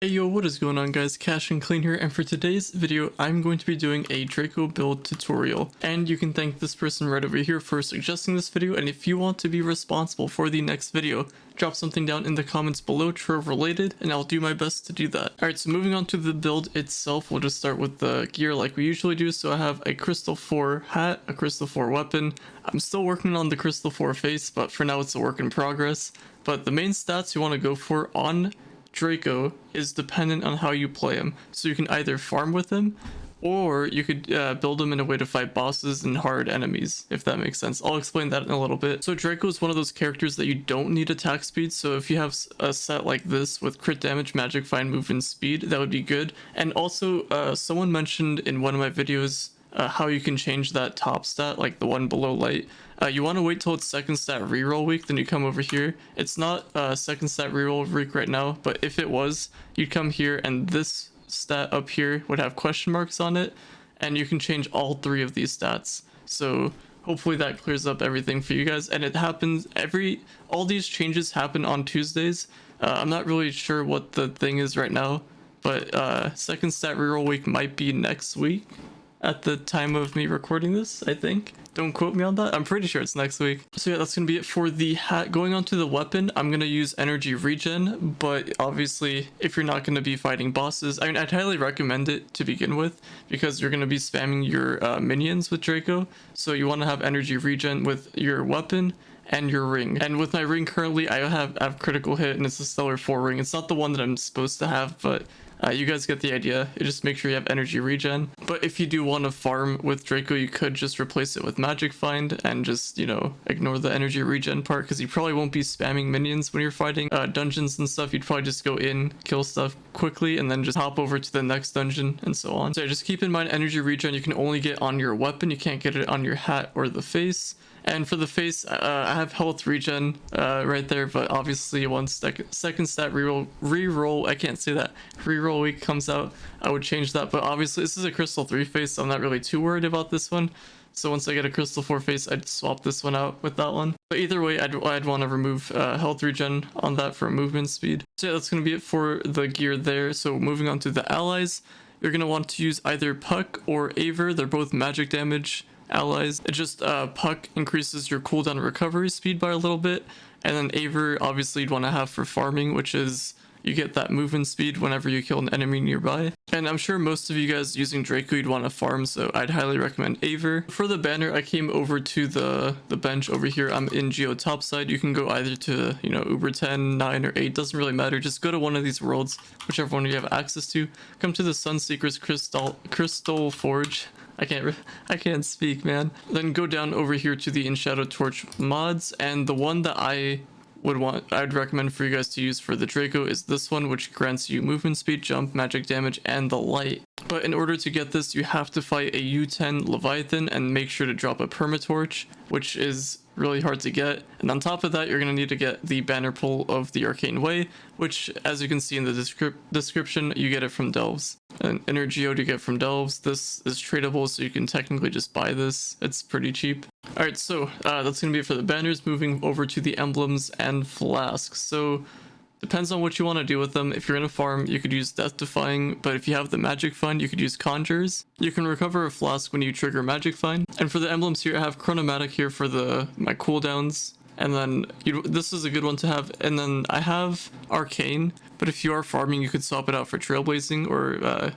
Hey yo, what is going on guys, Cash and Clean here, and for today's video I'm going to be doing a Draco build tutorial, and you can thank this person right over here for suggesting this video. And if you want to be responsible for the next video, drop something down in the comments below Trove related and I'll do my best to do that. Alright, so moving on to the build itself, we'll just start with the gear like we usually do. So I have a Crystal 4 hat, a Crystal 4 weapon. I'm still working on the Crystal 4 face, but for now it's a work in progress. But the main stats you want to go for on Draco is dependent on how you play him. So you can either farm with him, or you could build him in a way to fight bosses and hard enemies, if that makes sense. I'll explain that in a little bit. So Draco is one of those characters that you don't need attack speed. So if you have a set like this with crit damage, magic, find, movement, speed, that would be good. And also someone mentioned in one of my videos how you can change that top stat, like the one below light. You want to wait till it's second stat reroll week, then you come over here. It's not second stat reroll week right now, but if it was, you'd come here and this stat up here would have question marks on it, and you can change all three of these stats. So hopefully that clears up everything for you guys. And it happens all these changes happen on Tuesdays. I'm not really sure what the thing is right now, but second stat reroll week might be next week at the time of me recording this, I think. Don't quote me on that. I'm pretty sure it's next week. So yeah, that's gonna be it for the hat. Going on to the weapon, I'm gonna use energy regen, but obviously if you're not gonna be fighting bosses, I mean, I'd highly recommend it to begin with because you're gonna be spamming your minions with Draco. So you want to have energy regen with your weapon and your ring. And with my ring currently, I have critical hit, and it's a stellar 4 ring. It's not the one that I'm supposed to have, but you guys get the idea. You just make sure you have energy regen. But if you do want to farm with Draco, you could just replace it with magic find and just, you know, ignore the energy regen part, because you probably won't be spamming minions when you're fighting dungeons and stuff. You'd probably just go in, kill stuff quickly, and then just hop over to the next dungeon and so on. So yeah, just keep in mind, energy regen you can only get on your weapon. You can't get it on your hat or the face. And for the face, I have health regen right there, but obviously once second stat reroll, I can't say that, reroll week comes out, I would change that. But obviously this is a Crystal 3 face, so I'm not really too worried about this one. So once I get a Crystal 4 face, I'd swap this one out with that one. But either way, I'd want to remove health regen on that for movement speed. So yeah, that's going to be it for the gear there. So moving on to the allies, you're going to want to use either Puck or Aver. They're both magic damage allies. It just Puck increases your cooldown recovery speed by a little bit, and then Aver obviously you'd want to have for farming, which is you get that movement speed whenever you kill an enemy nearby. And I'm sure most of you guys using Draco you'd want to farm, so I'd highly recommend Aver. For the banner, I came over to the bench over here. I'm in Geode topside. You can go either to, you know, Uber 10, 9, or 8, doesn't really matter. Just go to one of these worlds, whichever one you have access to. Come to the Sunseeker's Crystal Forge. I can't speak, man. Then go down over here to the In Shadow Torch mods, and the one that I'd recommend for you guys to use for the Draco is this one, which grants you movement speed, jump, magic damage, and the light. But in order to get this, you have to fight a U10 Leviathan and make sure to drop a permatorch, which is really hard to get. And on top of that, you're going to need to get the banner pull of the Arcane Way, which, as you can see in the description, you get it from Delves. And inner Geode you get from Delves. This is tradable, so you can technically just buy this. It's pretty cheap. Alright, so that's going to be it for the banners. Moving over to the Emblems and Flasks. So depends on what you want to do with them. If you're in a farm, you could use Death Defying, but if you have the Magic Find, you could use Conjures. You can recover a flask when you trigger Magic Find. And for the emblems here, I have Chronomatic here for my cooldowns. And then this is a good one to have. And then I have Arcane, but if you are farming, you could swap it out for Trailblazing, or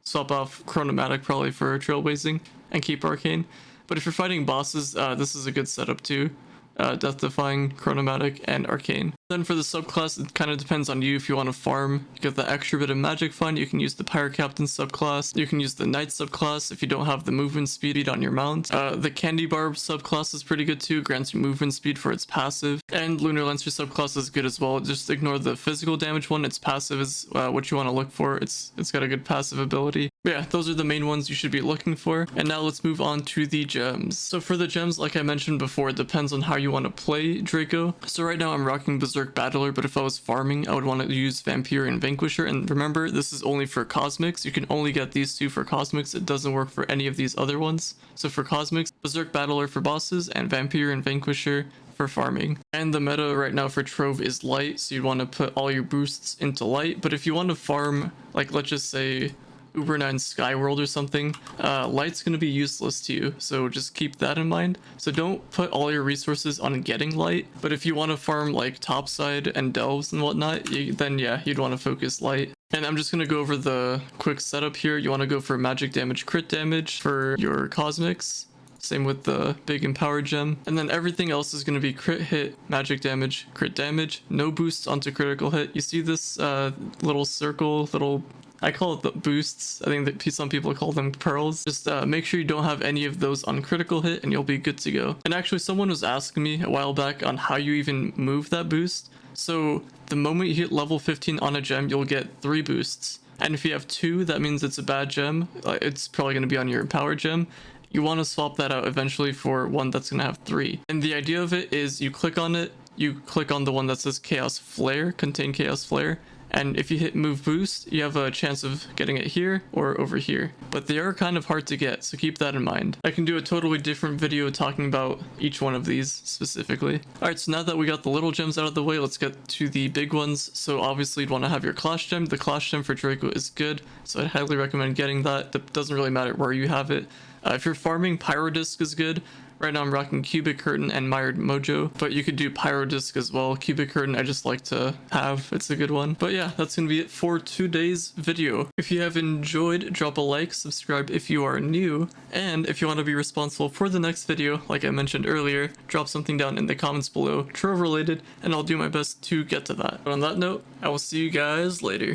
swap off Chronomatic probably for Trailblazing and keep Arcane. But if you're fighting bosses, this is a good setup too. Death Defying, Chronomatic, and Arcane. Then for the subclass, it kind of depends on you. If you want to farm, you get the extra bit of magic find, you can use the Pirate Captain subclass. You can use the Knight subclass if you don't have the movement speed on your mount. The Candy Barb subclass is pretty good too, grants you movement speed for its passive. And Lunar Lancer subclass is good as well. Just ignore the physical damage one. Its passive is what you want to look for. It's got a good passive ability. But yeah, those are the main ones you should be looking for. And now let's move on to the gems. So for the gems, like I mentioned before, it depends on how you want to play Draco. So right now I'm rocking Berserk Battler, but if I was farming, I would want to use Vampire and Vanquisher. And remember, this is only for Cosmics. You can only get these two for Cosmics. It doesn't work for any of these other ones. So for Cosmics, Berserk Battler for bosses, and Vampire and Vanquisher for farming. And the meta right now for Trove is light, so you'd want to put all your boosts into light. But if you want to farm, like let's just say Uber9 Skyworld or something, light's going to be useless to you, so just keep that in mind. So don't put all your resources on getting light, but if you want to farm like topside and delves and whatnot, then yeah, you'd want to focus light. And I'm just going to go over the quick setup here. You want to go for magic damage, crit damage for your cosmics. Same with the big empower gem. And then everything else is going to be crit hit, magic damage, crit damage, no boosts onto critical hit. You see this little circle, I call it the boosts. I think that some people call them pearls. Just make sure you don't have any of those on critical hit and you'll be good to go. And actually someone was asking me a while back on how you even move that boost. So the moment you hit level 15 on a gem, you'll get 3 boosts. And if you have 2, that means it's a bad gem. It's probably going to be on your empower gem. You want to swap that out eventually for one that's going to have 3. And the idea of it is you click on it, you click on the one that says Chaos Flare, contain Chaos Flare. And if you hit move boost, you have a chance of getting it here or over here. But they are kind of hard to get, so keep that in mind. I can do a totally different video talking about each one of these specifically. Alright, so now that we got the little gems out of the way, let's get to the big ones. So obviously you'd want to have your clash gem. The clash gem for Draco is good, so I'd highly recommend getting that. That doesn't really matter where you have it. If you're farming, Pyrodisc is good. Right now I'm rocking Cubic Curtain and Mired Mojo, but you could do Pyrodisc as well. Cubic Curtain I just like to have, it's a good one. But yeah, that's gonna be it for today's video. If you have enjoyed, drop a like, subscribe if you are new, and if you want to be responsible for the next video, like I mentioned earlier, drop something down in the comments below, Trove related, and I'll do my best to get to that. But on that note, I will see you guys later.